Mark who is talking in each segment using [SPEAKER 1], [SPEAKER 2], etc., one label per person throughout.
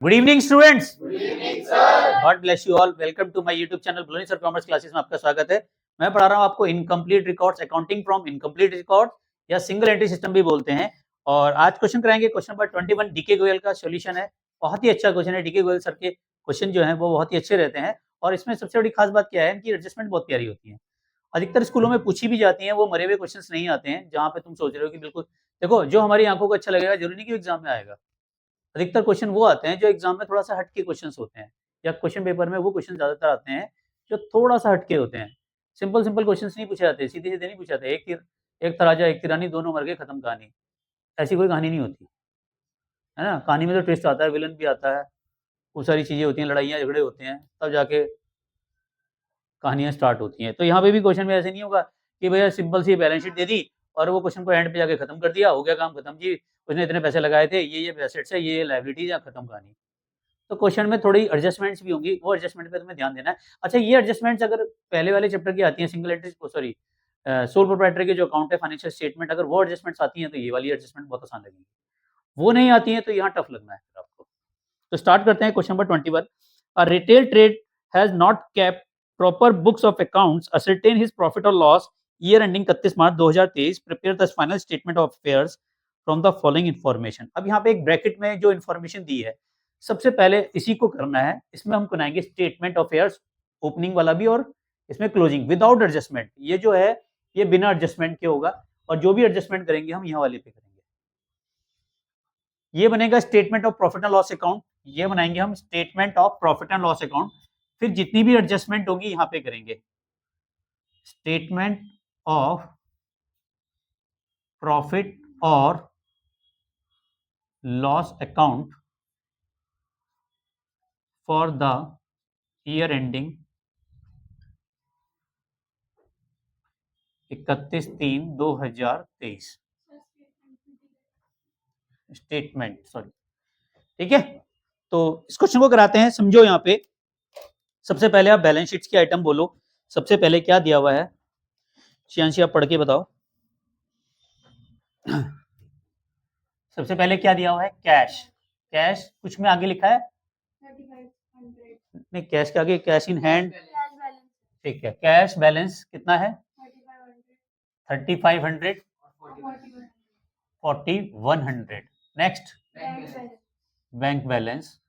[SPEAKER 1] Good evening students. God bless you all. Welcome to my YouTube channel ब्लोनी sir commerce classes में आपका स्वागत है। मैं पढ़ा रहा हूं आपको incomplete records, accounting from incomplete record या सिंगल एंट्री सिस्टम भी बोलते हैं। और आज क्वेश्चन कराएंगे क्वेश्चन नंबर 21 डीके गोयल का सॉल्यूशन है। बहुत ही अच्छा क्वेश्चन है। डीके गोयल सर के क्वेश्चन जो है वो बहुत ही अच्छे रहते हैं और इसमें सबसे बड़ी खास बात क्या है, इनकी एडजस्टमेंट बहुत प्यारी होती है। अधिकतर स्कूलों में पूछी भी जाती है, वो मरे हुए क्वेश्चंस नहीं आते हैं जहां पे तुम सोच रहे हो कि बिल्कुल देखो जो हमारी आंखों को अच्छा लगेगा जरूरी नहीं कि एग्जाम में आएगा। अधिकतर क्वेश्चन वो आते हैं जो एग्जाम में थोड़ा सा हटके क्वेश्चंस होते हैं, या क्वेश्चन पेपर में वो क्वेश्चन ज्यादातर आते हैं जो थोड़ा सा हटके होते हैं। सिंपल सिंपल क्वेश्चंस नहीं पूछे जाते, सीधे सीधे नहीं पूछे जाते। एक तराजा एक तिरानी दोनों मर गए, खत्म कहानी। ऐसी कोई कहानी नहीं होती है ना। कहानी में तो ट्विस्ट आता है, विलन भी आता है, वो सारी चीजें होती हैं, लड़ाइयाँ झगड़े होते हैं, तब जाके कहानियां स्टार्ट होती हैं। तो यहाँ पे भी क्वेश्चन में ऐसे नहीं होगा कि भैया सिंपल सी बैलेंस शीट दे दी और वो क्वेश्चन को एंड पे जाके खत्म कर दिया, हो गया काम खत्म जी, उसने इतने पैसे लगाए थे, ये एसेट्स है, ये लायबिलिटीज है, खत्म कहानी। तो क्वेश्चन में थोड़ी एडजस्टमेंट्स भी होंगी, वो एडजस्टमेंट पे तुम्हें ध्यान देना है। अच्छा, ये एडजस्टमेंट्स अगर पहले वाले चैप्टर की आती हैं, single entry sorry sole proprietary के जो अकाउंट है, फाइनेंशियल स्टेटमेंट, अगर वो एडजस्टमेंट्स आती हैं तो ये वाली एडजस्टमेंट बहुत आसान लगेगी। वो नहीं आती हैं तो यहाँ टफ लगना है फिर आपको। तो स्टार्ट करते हैं question number 21। A retail trade has not kept proper books of accounts, ascertain his profit और loss year ending 31 March 2023, prepare the final statement of affairs from the following information. अब यहाँ पे एक ब्रैकेट में जो information दी है, सबसे पहले इसी को करना है। इसमें हम बनाएंगे स्टेटमेंट ऑफ अफेयर्स, ओपनिंग वाला भी और इसमें क्लोजिंग विदाउट एडजस्टमेंट। ये जो है ये बिना एडजस्टमेंट के होगा और जो भी एडजस्टमेंट करेंगे हम यहाँ वाले पे करेंगे। ये बनेगा statement of profit and loss account, ये बनाएंगे हम statement of profit and loss account. फिर जितनी भी एडजस्टमेंट होगी यहाँ पे करेंगे स्टेटमेंट ऑफ प्रॉफिट और loss account for the year ending 31/3/2023 statement, sorry. ठीक है, तो इस क्वेश्चन को कराते हैं। समझो यहाँ पे सबसे पहले आप बैलेंस शीट्स की आइटम बोलो। सबसे पहले क्या दिया हुआ है, शियांशी आप पढ़ के बताओ। सबसे पहले क्या दिया हुआ है, कैश। कैश कुछ में आगे लिखा है, नहीं कैश के आगे कैश इन हैंड। ठीक है, कैश बैलेंस कितना है, 3500 4100। नेक्स्ट, बैंक बैलेंस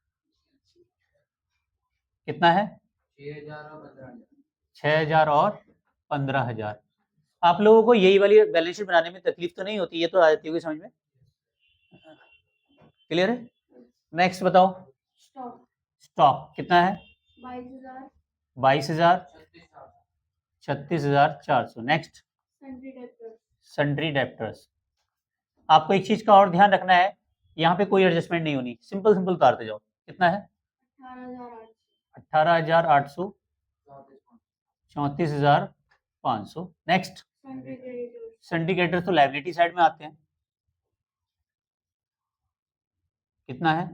[SPEAKER 1] कितना है, 6000 और 15000। आप लोगों को यही वाली बैलेंस शीट बनाने में तकलीफ तो नहीं होती, ये तो आ जाती होगी समझ में, क्लियर है। नेक्स्ट बताओ, स्टॉक कितना है, 22,000 36,400। Next, sundry debtors. आपको एक चीज का और ध्यान रखना है, यहाँ पे कोई एडजस्टमेंट नहीं होनी, सिंपल सिंपल उतारते जाओ। कितना है, 18,800 34,500। नेक्स्ट, सन्ड्री क्रेडिटर्स तो लायबिलिटी साइड में आते हैं, कितना है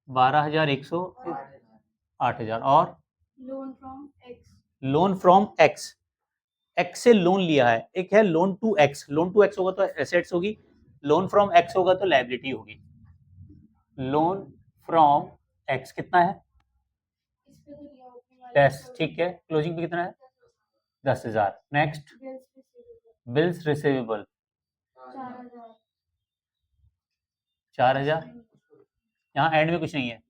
[SPEAKER 1] 12,100 8,000। और लोन फ्रॉम एक्स, एक्स से लोन लिया है। एक है loan to X, loan to X होगा तो एसेट्स होगी, लोन फ्रॉम एक्स होगा तो लायबिलिटी होगी। लोन फ्रॉम एक्स कितना है 10, ठीक है। क्लोजिंग पे कितना है 10,000। नेक्स्ट, बिल्स रिसीवेबल 4,000, यहाँ एंड में कुछ नहीं है,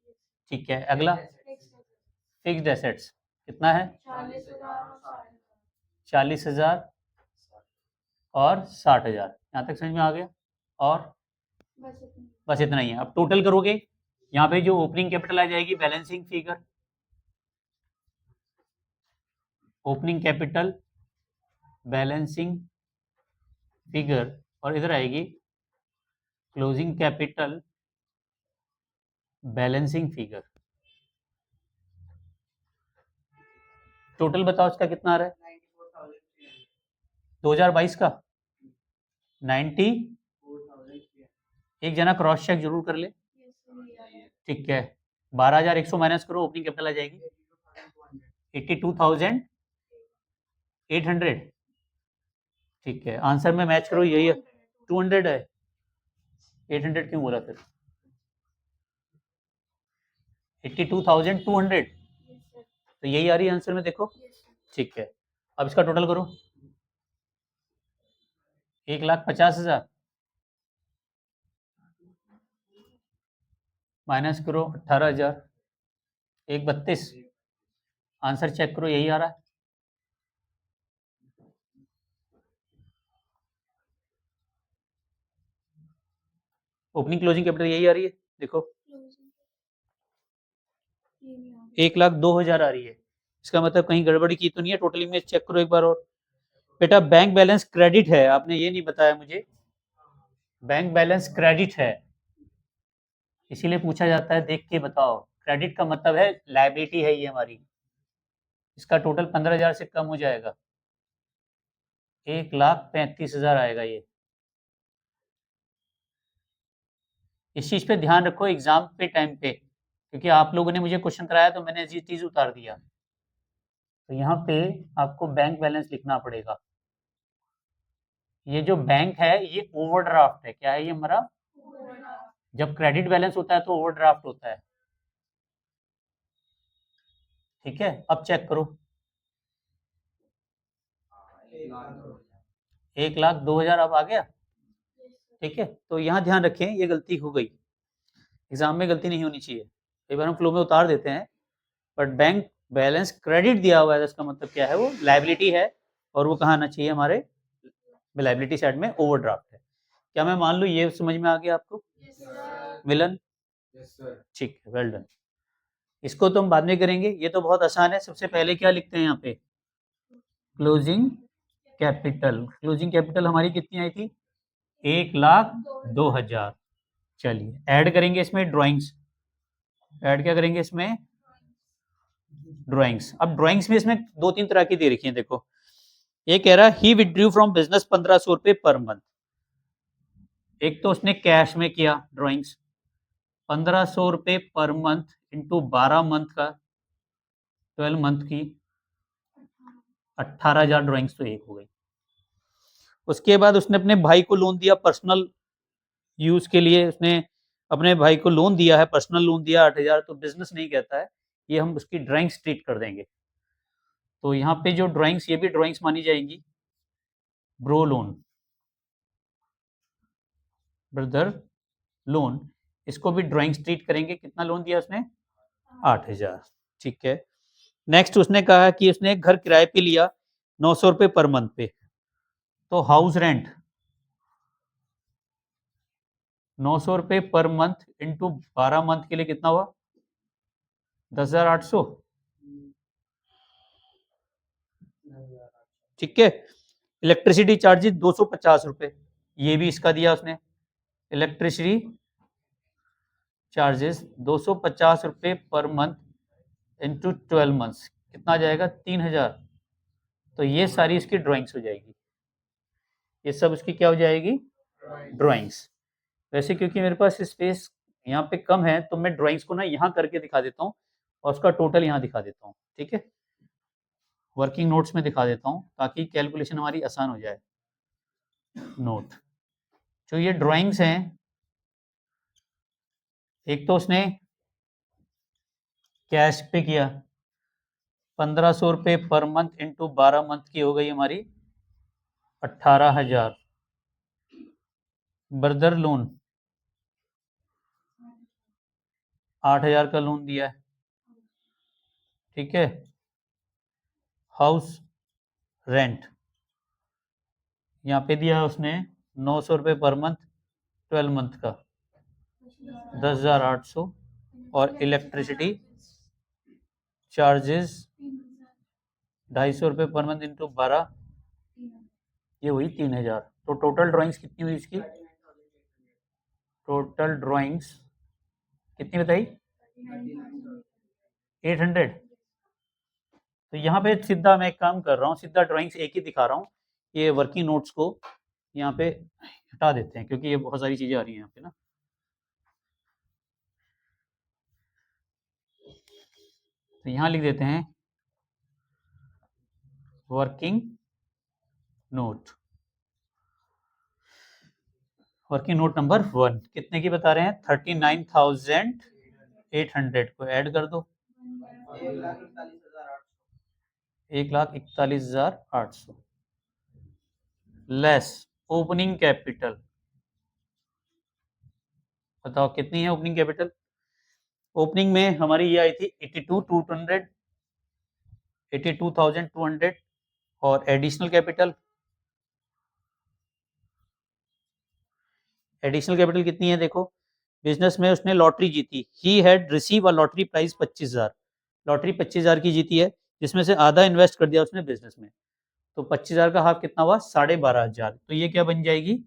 [SPEAKER 1] ठीक है। अगला, फिक्स्ड एसेट्स कितना है 40,000 और 60,000। यहाँ तक समझ में आ गया। और बस इतना ही है। अब टोटल करोगे, यहाँ पे जो ओपनिंग कैपिटल आ जाएगी balancing figure, opening capital balancing figure, और इधर आएगी closing capital balancing figure. Total बताओ इसका कितना आ रहा है 2022 का 90। एक जना क्रॉस चेक जरूर कर ले, ठीक है। 12,100 माइनस करो, ओपनिंग कैपिटल आ जाएगी 82,800, ठीक है। आंसर में मैच करो, यही है 200 है। 800 क्यों बोला फिर, 82,200, तो यही आ रही है आंसर में, देखो। ठीक है, अब इसका टोटल करो। 1,50,000 माइनस करो 18,000, 1,32, आंसर चेक करो, यही आ रहा है। ओपनिंग क्लोजिंग कैपिटल यही आ रही है, देखो 1,02,000 आ रही है। इसका मतलब कहीं गड़बड़ी की तो नहीं है, टोटली में चेक करो एक बार और। बेटा बैंक बैलेंस क्रेडिट है, आपने ये नहीं बताया मुझे। बैंक बैलेंस क्रेडिट है, इसीलिए पूछा जाता है, देख के बताओ। क्रेडिट का मतलब है लायबिलिटी है ये हमारी। इसका टोटल 15,000 से कम हो जाएगा, 1,35,000 आएगा ये। इस चीज पे ध्यान रखो एग्जाम पे टाइम पे, क्योंकि आप लोगों ने मुझे क्वेश्चन कराया तो मैंने ये चीज उतार दिया। तो यहाँ पे आपको बैंक बैलेंस लिखना पड़ेगा। ये जो बैंक है ये ओवरड्राफ्ट है, क्या है ये हमारा? जब क्रेडिट बैलेंस होता है तो ओवरड्राफ्ट होता है। ठीक है, अब चेक करो। 1,02,000 अब आ गया। ठीक है, तो यहाँ ध्यान रखें, ये गलती हो गई, एग्जाम में गलती नहीं होनी चाहिए। कई बार हम फ्लो में उतार देते हैं, बट बैंक बैलेंस क्रेडिट दिया हुआ है, इसका मतलब क्या है, वो लायबिलिटी है, और वो कहाँ आना चाहिए हमारे लायबिलिटी साइड में, ओवरड्राफ्ट है। क्या मैं मान लूँ ये समझ में आ गया आपको? मिलन? ठीक है, वेल डन। इसको तो हम बाद में करेंगे, ये तो बहुत आसान है। सबसे पहले क्या लिखते हैं यहाँ पे? Closing capital. क्लोजिंग कैपिटल हमारी कितनी आई थी? 1,02,000। चलिए ऐड करेंगे इसमें ड्राइंग्स। ऐड क्या करेंगे इसमें? ड्राइंग्स। अब ड्राइंग्स में इसमें दो तीन तरह की दे रखी है, देखो। ये कह रहा है ही विथड्रू फ्रॉम बिजनेस 1,500 रुपए पर मंथ। एक तो उसने कैश में किया ड्राइंग्स, 1,500 रुपए पर मंथ इंटू 12 मंथ का, 12 मंथ की 18,000 ड्राइंग्स तो एक हो गई। उसके बाद उसने अपने भाई को लोन दिया पर्सनल यूज के लिए, उसने अपने भाई को लोन दिया है, पर्सनल लोन दिया 8,000, तो बिजनेस नहीं कहता है, ये हम उसकी ड्राइंग्स ट्रीट कर देंगे। तो यहाँ पे जो ड्राइंग्स, ये भी ड्राइंग्स मानी जाएंगी। ब्रो लोन, ब्रदर लोन, इसको भी ड्राइंग्स ट्रीट करेंगे। कितना लोन दिया उसने? 8,000। ठीक है, नेक्स्ट उसने कहा कि उसने घर किराए पे लिया 900 रुपए पर मंथ पे, तो हाउस रेंट 900 रुपए पर मंथ इंटू 12 मंथ के लिए कितना हुआ? 10,800। ठीक है, इलेक्ट्रिसिटी चार्जेस 250 रुपए, ये भी इसका दिया उसने। इलेक्ट्रिसिटी चार्जेस 250 रुपए पर मंथ इंटू 12 मंथ्स, कितना आ जाएगा? 3,000। तो ये सारी इसकी ड्राइंग्स हो जाएगी, ये सब उसकी क्या हो जाएगी? ड्राइंग्स। वैसे क्योंकि मेरे पास स्पेस यहाँ पे कम है, तो मैं ड्राइंग्स को ना यहाँ करके दिखा देता हूँ, और उसका टोटल यहाँ दिखा देता हूँ। ठीक है, वर्किंग नोट्स में दिखा देता हूँ ताकि कैलकुलेशन हमारी आसान हो जाए। नोट, जो ये ड्राइंग्स हैं, एक तो उसने कैश पे किया 1,500 रुपए पर मंथ इंटू 12 मंथ की हो गई हमारी 18,000। ब्रदर लोन 8,000 का लोन दिया है। ठीक है, हाउस रेंट यहाँ पे दिया है उसने 900 रुपए पर मंथ 12 मंथ का, 10,800। और इलेक्ट्रिसिटी चार्जेस 250 रुपए पर मंथ इंटू 12, ये हुई 3,000। तो टोटल ड्राइंग्स कितनी हुई इसकी? टोटल ड्राइंग्स कितनी बताई? 800। तो यहाँ पे सीधा मैं एक काम कर रहा हूँ, सीधा ड्राइंग्स एक ही दिखा रहा हूँ। ये वर्किंग नोट्स को यहाँ पे हटा देते हैं, क्योंकि ये बहुत सारी चीजें आ रही हैं यहाँ पे ना। तो यहाँ लिख देते हैं working note. Working note number 1 कितने की बता रहे हैं? 39,000 800 को ऐड कर दो, 1,41,800 लेस ओपनिंग कैपिटल। बताओ कितनी है ओपनिंग कैपिटल? ओपनिंग में हमारी ये आई थी 82,200 और एडिशनल कैपिटल कितनी है? देखो, बिजनेस में उसने लॉटरी जीती, he had receive a lottery price 25,000, lottery 25,000 की जीती है, जिसमें से आधा इन्वेस्ट कर दिया उसने बिजनेस में, तो 25,000 का हाफ कितना हुआ? 12,500। तो ये क्या बन जाएगी?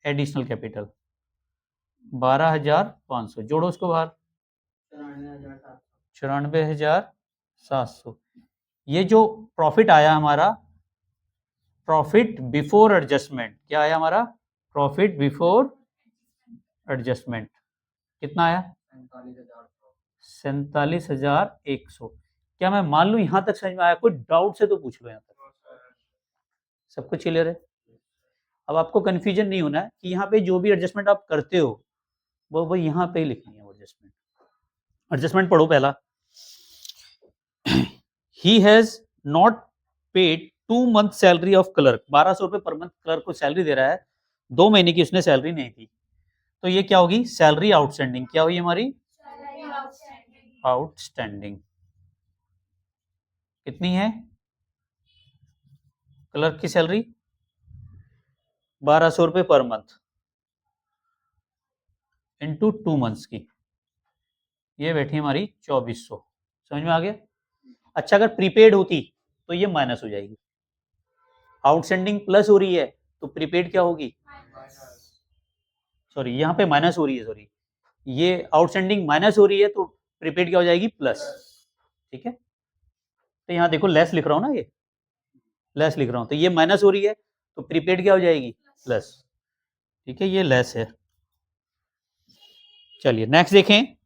[SPEAKER 1] Additional capital 12,500। जोड़ो उसको बाहर, 94,700। ये जो प्रॉफिट आया हमारा, प्रॉफिट बिफोर एडजस्टमेंट, क्या आया हमारा? प्रॉफिट बिफोर एडजस्टमेंट कितना आया? 47,100। क्या मैं मान लूं यहां तक समझ में आया? कोई डाउट से तो पूछ लो, यहां तक सब कुछ क्लियर है? अब आपको कंफ्यूजन नहीं होना है कि यहाँ पे जो भी एडजस्टमेंट आप करते हो वो यहाँ पे ही लिखनी है। वो एडजस्टमेंट पढ़ो पहला। He has not paid 2 month salary of clerk, 1,200 रुपए पर मंथ क्लर्क को सैलरी दे रहा है, 2 महीने की उसने सैलरी नहीं दी, तो ये क्या होगी? Salary outstanding. क्या हुई हमारी? आउटस्टैंडिंग। कितनी है क्लर्क की सैलरी? 1,200 रुपए पर मंथ इंटू 2 मंथ्स की, ये बैठी हमारी 2,400। समझ में आ गया? अच्छा, अगर प्रीपेड होती तो ये माइनस हो जाएगी। आउटस्टैंडिंग प्लस हो रही है तो प्रीपेड क्या होगी? सॉरी, यहाँ पे माइनस हो रही है, सॉरी, ये आउटस्टैंडिंग माइनस हो रही है तो प्रीपेड क्या हो जाएगी? प्लस। ठीक है, तो यहाँ देखो लेस लिख रहा हूँ ना, ये लेस लिख रहा हूँ, तो ये माइनस हो रही है तो प्रीपेड क्या हो जाएगी? प्लस। ठीक है, ये लेस है। चलिए नेक्स्ट देखें।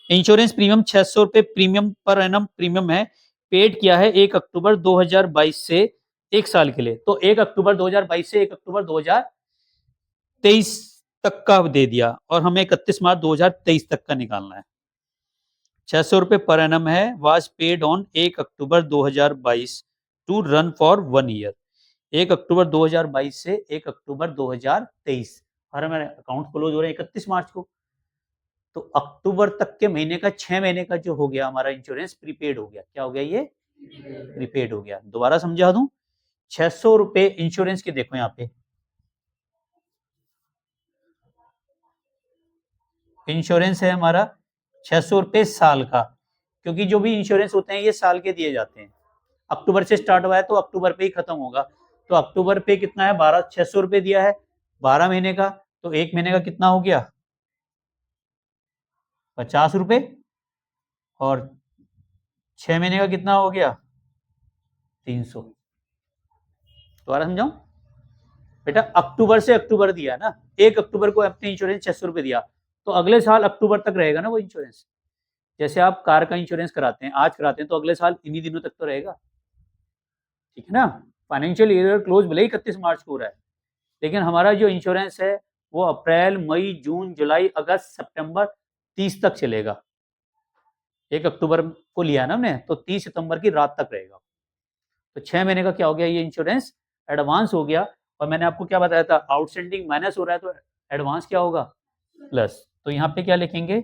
[SPEAKER 1] इंश्योरेंस प्रीमियम 600 रुपए प्रीमियम पर एनम प्रीमियम है, पेड किया है 1 अक्टूबर 2022 से 1 साल के लिए, तो 1 अक्टूबर 2022 से 1 अक्टूबर 2023 तक का दे दिया और हमें 31 मार्च 2023 तक का निकालना है। 600 रुपए पर एनम है, was paid on 1 October 2022 to run for 1 year. 1 October 2022 से 1 अक्टूबर 2023 और हमारे अकाउंट क्लोज हो रहे हैं 31 मार्च को, तो अक्टूबर तक के महीने का 6 महीने का जो हो गया हमारा इंश्योरेंस प्रीपेड हो गया। क्या हो गया? ये प्रीपेड हो गया। दोबारा समझा दूं, 600 रुपए इंश्योरेंस के, देखो यहाँ पे इंश्योरेंस है हमारा 600 रुपए साल का, क्योंकि जो भी इंश्योरेंस होते हैं ये साल के दिए जाते हैं। अक्टूबर से स्टार्ट हुआ है तो अक्टूबर पे ही खत्म होगा, तो अक्टूबर पे कितना है? 600 रुपए दिया है 12 महीने का, तो 1 महीने का कितना हो गया? 50 रुपए, और 6 महीने का कितना हो गया? 300। दोबारा समझाऊं बेटा, अक्टूबर से अक्टूबर दिया ना, 1 अक्टूबर को आपने इंश्योरेंस 600 रुपए दिया, तो अगले साल अक्टूबर तक रहेगा ना वो इंश्योरेंस। जैसे आप कार का इंश्योरेंस कराते हैं, आज कराते हैं तो अगले साल इन्हीं दिनों तक तो रहेगा। ठीक है ना? फाइनेंशियल ईयर क्लोज भले ही 31 मार्च को हो रहा है, लेकिन हमारा जो इंश्योरेंस है वो अप्रैल, मई, जून, जुलाई, अगस्त, सितंबर 30 तक चलेगा। 1 अक्टूबर को लिया ना हमने, तो 30 सितंबर की रात तक रहेगा। तो 6 महीने का क्या हो गया? ये इंश्योरेंस एडवांस हो गया। और मैंने आपको क्या बताया था? आउटस्टैंडिंग माइनस हो रहा है तो एडवांस क्या होगा? प्लस। तो यहाँ पे क्या लिखेंगे?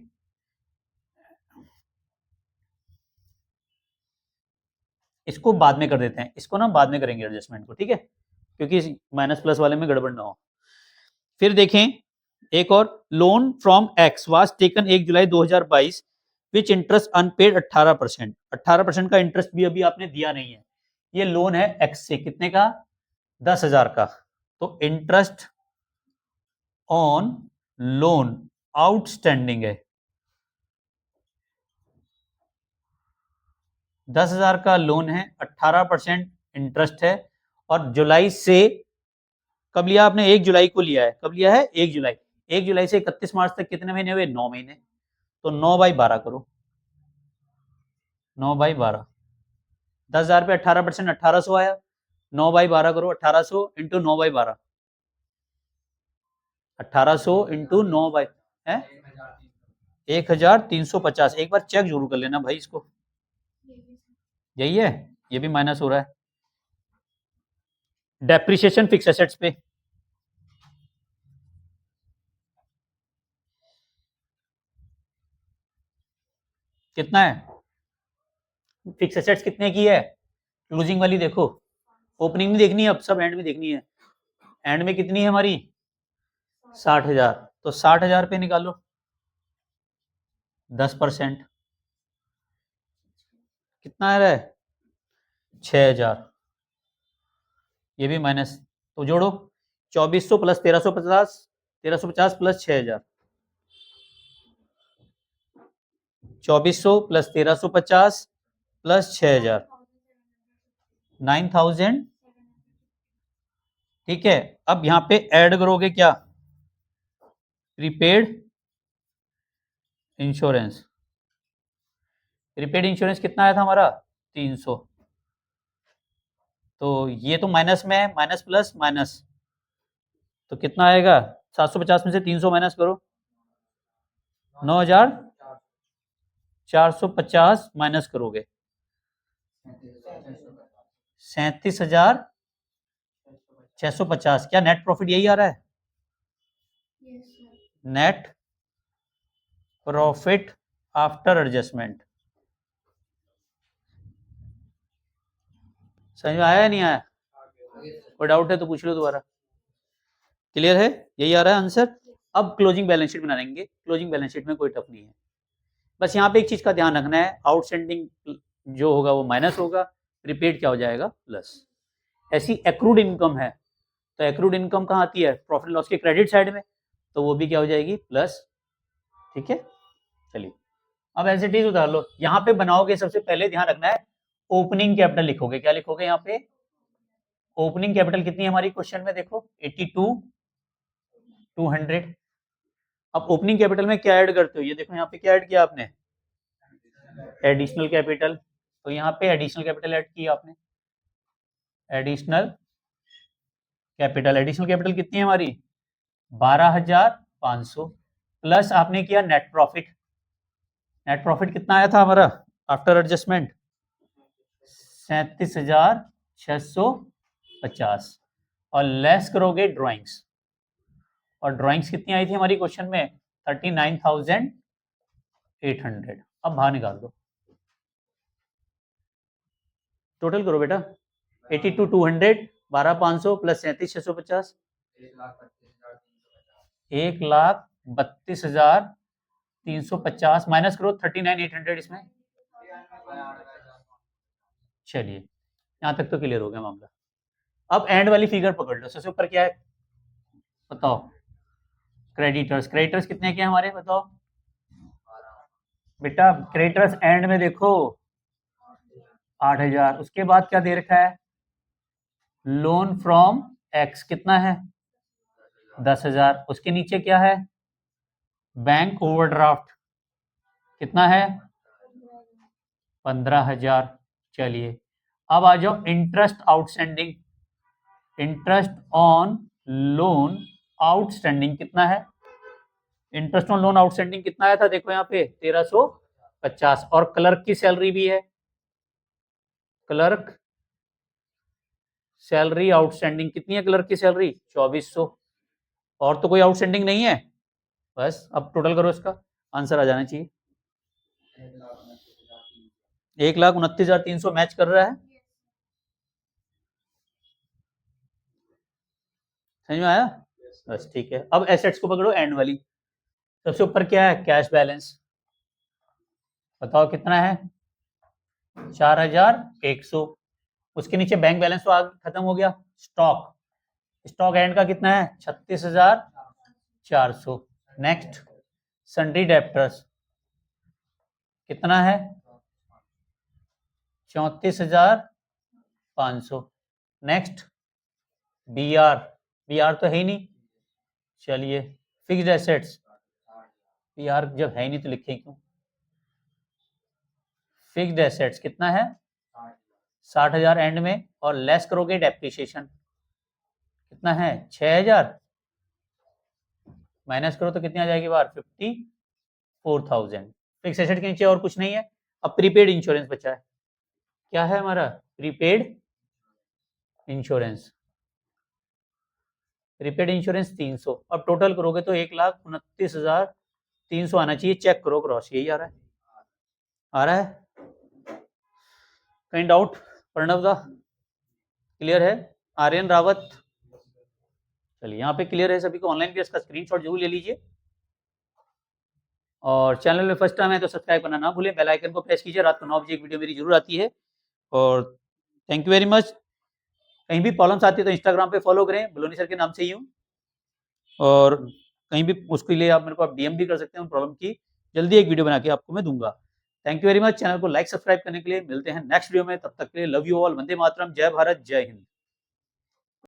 [SPEAKER 1] इसको बाद में कर देते हैं, इसको ना बाद में करेंगे एडजस्टमेंट को, ठीक है, क्योंकि माइनस प्लस वाले में गड़बड़ ना हो। फिर देखें एक और, loan from X was taken 1 July 2022 which interest unpaid 18%। 18% का इंटरेस्ट भी अभी आपने दिया नहीं है। ये लोन है एक्स से, कितने का? 10,000 का। तो इंटरेस्ट ऑन लोन आउटस्टैंडिंग है 10,000 का लोन है, 18% इंटरेस्ट है, और जुलाई से, कब लिया आपने? 1 जुलाई को लिया है। कब लिया है? 1 जुलाई। 1 जुलाई से 31 मार्च तक कितने महीने हुए? 9 महीने। तो 9/12 करो, 9/12, 10,000 पे 18%, 1800 आया। 9/12 करो, 1800 इंटू 9/12, 1800 इंटू 9 बाई है 1350। एक बार चेक जरूर कर लेना भाई इसको, यही है, ये भी माइनस हो रहा है। डेप्रिसिएशन फिक्स एसेट्स पे कितना है? फिक्स एसेट्स कितने की है? क्लोजिंग वाली देखो, ओपनिंग नहीं देखनी है, अब सब एंड में देखनी है। एंड में कितनी है हमारी? 60,000। तो 60,000 पे निकालो 10%, कितना आ रहा है? 6,000। ये भी माइनस, तो जोड़ो 2400 प्लस 1350, 1350 प्लस 6,000, 2400 प्लस 1350 प्लस 6,000, 9,000। ठीक है, अब यहाँ पे ऐड करोगे क्या? Prepaid insurance. प्रीपेड इंश्योरेंस कितना आया था हमारा? 300। तो ये तो माइनस में है, माइनस प्लस माइनस, तो कितना आएगा? 750 में से 300 माइनस करो, 9,450 माइनस करोगे 37,650। क्या नेट प्रॉफिट यही आ रहा है? Net profit after adjustment. समझ में आया या नहीं आया? कोई डाउट है तो पूछ लो दोबारा। क्लियर है? यही आ रहा है आंसर। अब क्लोजिंग बैलेंस शीट बना लेंगे। क्लोजिंग बैलेंस शीट में कोई टफ नहीं है, बस यहाँ पे एक चीज का ध्यान रखना है, आउटस्टैंडिंग जो होगा वो माइनस होगा, प्रीपेड क्या हो जाएगा? प्लस। ऐसी एक्रूड इनकम है, तो एक्रूड इनकम कहाँ आती है? प्रॉफिट लॉस के क्रेडिट साइड में, तो वो भी क्या हो जाएगी? प्लस। ठीक है, चलिए अब एज इट इज उतार लो। यहाँ पे बनाओगे सबसे पहले ध्यान रखना है, ओपनिंग कैपिटल लिखोगे। क्या लिखोगे यहाँ पे? ओपनिंग कैपिटल कितनी है हमारी क्वेश्चन में? देखो 82,200। अब ओपनिंग कैपिटल में क्या ऐड करते हो? ये देखो यहाँ पे क्या ऐड किया आपने? Additional capital. तो यहाँ पे एडिशनल कैपिटल ऐड किया आपने, एडिशनल कैपिटल। एडिशनल कैपिटल कितनी है हमारी? 12,500 प्लस आपने किया नेट प्रॉफिट। नेट प्रॉफिट कितना आया था हमारा आफ्टर एडजस्टमेंट? 37,650। और लेस करोगे ड्राइंग्स, और ड्राइंग्स कितनी आई थी हमारी क्वेश्चन में? 39,800। अब बाहर निकाल दो, टोटल करो बेटा। 82,200, 12,500 प्लस 37,650, 1,32,350 माइनस करो 39,800 इसमें। चलिए यहां तक तो क्लियर हो गया मामला। अब एंड वाली फिगर पकड़ लो, सबसे ऊपर क्या है बताओ? क्रेडिटर्स। क्रेडिटर्स कितने के हैं हमारे बताओ बेटा? क्रेडिटर्स एंड में देखो 8,000। उसके बाद क्या दे रखा है? लोन फ्रॉम एक्स कितना है? 10,000। उसके नीचे क्या है? बैंक ओवरड्राफ्ट कितना है? 15,000। चलिए अब आ जाओ interest outstanding. Interest on loan outstanding कितना है? इंटरेस्ट ऑन लोन आउटस्टैंडिंग कितना आया था? देखो यहाँ पे 1,350। और क्लर्क की सैलरी भी है, क्लर्क सैलरी आउटस्टैंडिंग कितनी है? क्लर्क की सैलरी 2,400। और तो कोई आउटस्टैंडिंग नहीं है, बस अब टोटल करो, इसका आंसर आ जाना चाहिए। 1,29,300 मैच कर रहा है, समझ में आया? बस ठीक है। अब एसेट्स को पकड़ो एंड वाली। सबसे ऊपर क्या है? Cash balance. बताओ कितना है? 4,100। उसके नीचे बैंक बैलेंस तो आगे खत्म हो गया। स्टॉक, स्टॉक एंड का कितना है? 36,400। नेक्स्ट सन्ड्री डेप्टर्स कितना है? 34,500। Next B R, B R तो है ही नहीं। चलिए फिक्स्ड एसेट्स, बी आर जब है ही नहीं तो लिखे क्यों? फिक्स्ड एसेट्स कितना है? 60,000 एंड में, और लेस करोगे डेप्रिसिएशन कितना है? 6,000। माइनस करो तो कितनी आ जाएगी बाहर? 50। 4000। फिक्स एसेट के नीचे और कुछ नहीं है। अब प्रीपेड इंश्योरेंस बचा है, क्या है हमारा? Prepaid insurance. Prepaid insurance 300। अब टोटल करोगे तो 1,29,300 आना चाहिए। चेक करो क्रॉस, यही आ रहा है? आ रहा है? कहीं डाउट? प्रणव दा क्लियर है? आर्यन रावत, चलिए यहाँ पे क्लियर है सभी को। ऑनलाइन क्लास का स्क्रीनशॉट जरूर ले लीजिए और चैनल में फर्स्ट टाइम है तो सब्सक्राइब करना ना भूलें। बेल आइकन को प्रेस कीजिए। रात को 9 बजे एक वीडियो मेरी जरूर आती है। और थैंक यू वेरी मच। कहीं भी प्रॉब्लम्स आती है तो इंस्टाग्राम पे फॉलो करें, बलोनी सर के नाम से ही हूँ। और कहीं भी उसके लिए आप मेरे को डीएम भी कर सकते हैं। उन प्रॉब्लम की जल्दी एक वीडियो बना के आपको मैं दूंगा। Thank you very much. Channel को लाइक सब्सक्राइब करने के लिए। मिलते हैं नेक्स्ट वीडियो में, तब तक के लिए love you all. Vande Mataram, जय भारत, जय हिंद।